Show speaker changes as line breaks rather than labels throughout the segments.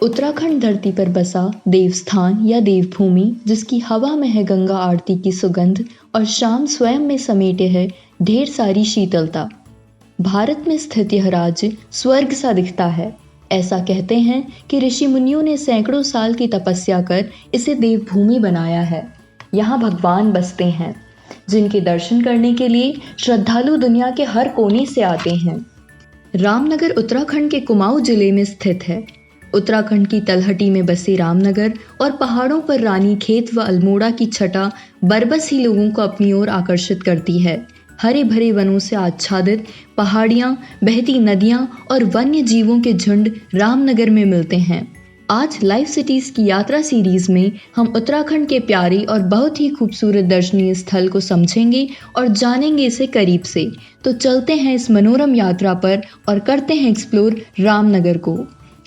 उत्तराखंड धरती पर बसा देवस्थान या देवभूमि, जिसकी हवा में है गंगा आरती की सुगंध और शाम स्वयं में समेटे है ढेर सारी शीतलता। भारत में स्थित यह राज्य स्वर्ग सा दिखता है। ऐसा कहते हैं कि ऋषि मुनियों ने सैकड़ों साल की तपस्या कर इसे देवभूमि बनाया है। यहाँ भगवान बसते हैं, जिनके दर्शन करने के लिए श्रद्धालु दुनिया के हर कोने से आते हैं। रामनगर उत्तराखंड के कुमाऊं जिले में स्थित है। उत्तराखंड की तलहटी में बसे रामनगर और पहाड़ों पर रानीखेत व अल्मोड़ा की छटा बरबस ही लोगों को अपनी ओर आकर्षित करती है। हरे भरे वनों से आच्छादित पहाड़ियां, बहती नदियां और वन्य जीवों के झुंड रामनगर में मिलते हैं। आज लाइफ सिटीज की यात्रा सीरीज में हम उत्तराखंड के प्यारे और बहुत ही खूबसूरत दर्शनीय स्थल को समझेंगे और जानेंगे इसे करीब से। तो चलते हैं इस मनोरम यात्रा पर और करते हैं एक्सप्लोर रामनगर को।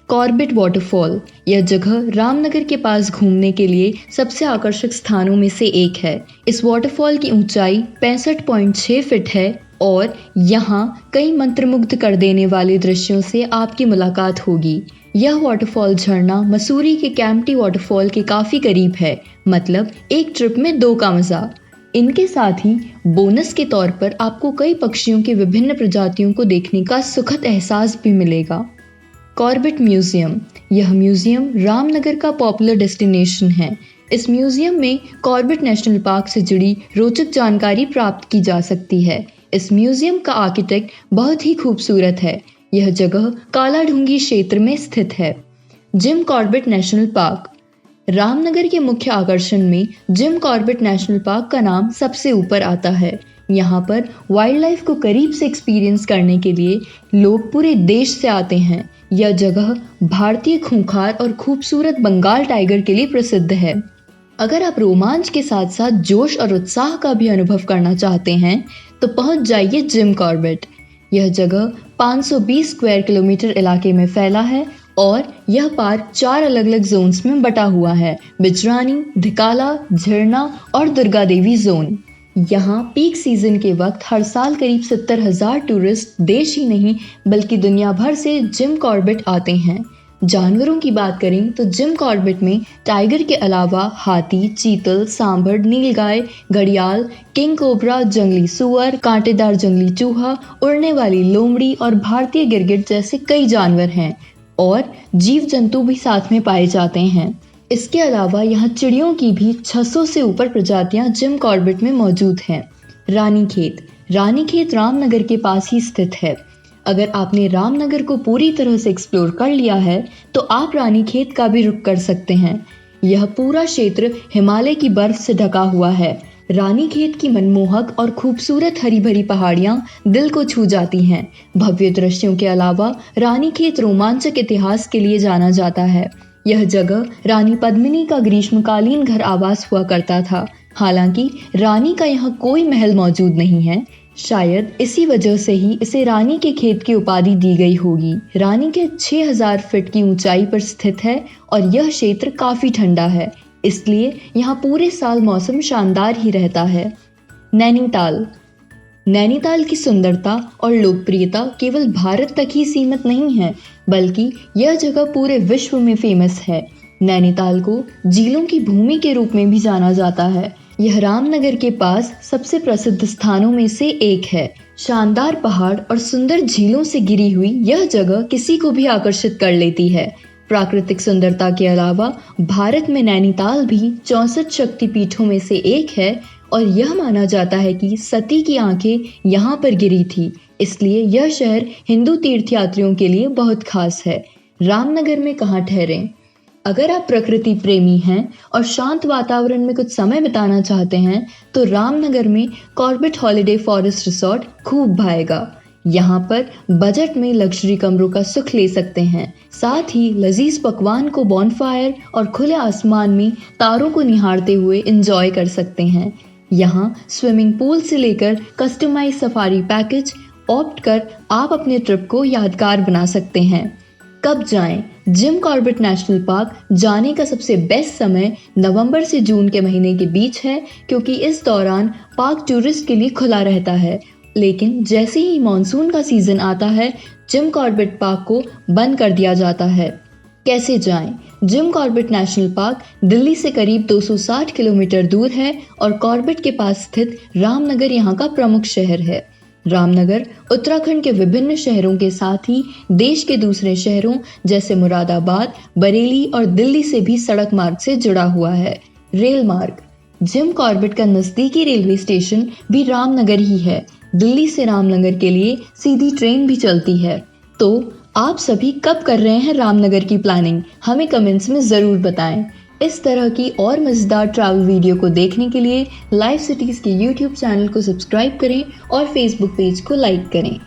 कॉर्बेट वाटरफॉल, यह जगह रामनगर के पास घूमने के लिए सबसे आकर्षक स्थानों में से एक है। इस वाटरफॉल की ऊंचाई 65.6 फीट है और यहाँ कई मंत्रमुग्ध कर देने वाले दृश्यों से आपकी मुलाकात होगी। यह वाटरफॉल झरना मसूरी के कैंपटी वाटरफॉल के काफी करीब है, मतलब एक ट्रिप में दो का मजा। इनके साथ ही बोनस के तौर पर आपको कई पक्षियों की विभिन्न प्रजातियों को देखने का सुखद एहसास भी मिलेगा। कॉर्बेट म्यूजियम, यह म्यूजियम रामनगर का पॉपुलर डेस्टिनेशन है। इस म्यूजियम में कॉर्बेट नेशनल पार्क से जुड़ी रोचक जानकारी प्राप्त की जा सकती है। इस म्यूजियम का आर्किटेक्ट बहुत ही खूबसूरत है। यह जगह कालाढूंगी क्षेत्र में स्थित है। Jim Corbett national park, Ramnagar के मुख्य आकर्षण में जिम कॉर्बेट नेशनल पार्क का नाम सबसे ऊपर आता है। यहाँ पर वाइल्ड लाइफ को करीब से एक्सपीरियंस करने के लिए लोग पूरे देश से आते हैं। यह जगह भारतीय खूंखार और खूबसूरत बंगाल टाइगर के लिए प्रसिद्ध है। अगर आप रोमांच के साथ साथ जोश और उत्साह का भी अनुभव करना चाहते हैं तो पहुंच जाइए जिम कॉर्बेट। यह जगह 520 स्क्वायर किलोमीटर इलाके में फैला है और यह पार्क 4 अलग अलग जोन्स में बटा हुआ है: बिजरानी, धिकाला, झरना और दुर्गा देवी जोन। यहाँ पीक सीजन के वक्त हर साल करीब 70,000 टूरिस्ट देश ही नहीं बल्कि दुनिया भर से जिम कॉर्बेट आते हैं। जानवरों की बात करें तो जिम कॉर्बेट में टाइगर के अलावा हाथी, चीतल, सांभर, नीलगाय, घड़ियाल, किंग कोबरा, जंगली सुअर, कांटेदार जंगली चूहा, उड़ने वाली लोमड़ी और भारतीय गिरगिट जैसे कई जानवर हैं और जीव जंतु भी साथ में पाए जाते हैं। इसके अलावा यहाँ चिड़ियों की भी 600 से ऊपर प्रजातियां जिम कॉर्बेट में मौजूद हैं। रानीखेत रामनगर के पास ही स्थित है। अगर आपने रामनगर को पूरी तरह से एक्सप्लोर कर लिया है तो आप रानीखेत का भी रुख कर सकते हैं। यह पूरा क्षेत्र हिमालय की बर्फ से ढका हुआ है। रानीखेत की मनमोहक और खूबसूरत हरी भरी पहाड़ियां दिल को छू जाती हैं। भव्य दृश्यों के अलावा रानीखेत रोमांचक इतिहास के लिए जाना जाता है। यह जगह रानी पद्मिनी का ग्रीष्मकालीन घर आवास हुआ करता था। हालांकि रानी का यहाँ कोई महल मौजूद नहीं है। शायद इसी वजह से ही इसे रानी के खेत की उपाधि दी गई होगी। रानी के 6000 फीट की ऊंचाई पर स्थित है और यह क्षेत्र काफी ठंडा है, इसलिए यहाँ पूरे साल मौसम शानदार ही रहता है। नैनीताल की सुंदरता और लोकप्रियता केवल भारत तक ही सीमित नहीं है, बल्कि यह जगह पूरे विश्व में फेमस है। नैनीताल को झीलों की भूमि के रूप में भी जाना जाता है। यह रामनगर के पास सबसे प्रसिद्ध स्थानों में से एक है। शानदार पहाड़ और सुंदर झीलों से घिरी हुई यह जगह किसी को भी आकर्षित कर लेती है। प्राकृतिक सुंदरता के अलावा भारत में नैनीताल भी 64 शक्तिपीठों में से एक है और यह माना जाता है कि सती की आंखें यहाँ पर गिरी थी, इसलिए यह शहर हिंदू तीर्थयात्रियों के लिए बहुत खास है। रामनगर में कहाँ ठहरें? अगर आप प्रकृति प्रेमी हैं और शांत वातावरण में कुछ समय बिताना चाहते हैं तो रामनगर में कॉर्बेट हॉलिडे फॉरेस्ट रिसोर्ट खूब भाएगा। यहाँ पर बजट में लग्जरी कमरों का सुख ले सकते हैं। साथ ही लजीज पकवान को बॉनफायर और खुले आसमान में तारों को निहारते हुए एंजॉय कर सकते हैं। यहाँ स्विमिंग पूल से लेकर कस्टमाइज सफारी पैकेज ऑप्ट कर आप अपने ट्रिप को यादगार बना सकते हैं। कब जाएं? जिम कॉर्बेट नेशनल पार्क जाने का सबसे बेस्ट समय नवंबर से जून के महीने के बीच है, क्योंकि इस दौरान पार्क टूरिस्ट के लिए खुला रहता है। लेकिन जैसे ही मॉनसून का सीजन आता है, जिम कॉर्बेट पार्क को बंद कर दिया जाता है। कैसे जाएं? Jim Corbett national park Delhi से करीब 260 किलोमीटर दूर है और कॉर्बेट के पास स्थित रामनगर यहाँ का प्रमुख शहर है। रामनगर उत्तराखंड के विभिन्न शहरों के साथ ही देश के दूसरे शहरों जैसे मुरादाबाद, बरेली और दिल्ली से भी सड़क मार्ग से जुड़ा हुआ है। रेल मार्ग, जिम कॉर्बेट का नजदीकी रेलवे स्टेशन भी रामनगर ही है। दिल्ली से रामनगर के लिए सीधी ट्रेन भी चलती है। तो आप सभी कब कर रहे हैं रामनगर की प्लानिंग? हमें कमेंट्स में ज़रूर बताएं। इस तरह की और मज़ेदार ट्रैवल वीडियो को देखने के लिए लाइव सिटीज़ के YouTube चैनल को सब्सक्राइब करें और फेसबुक पेज को लाइक करें।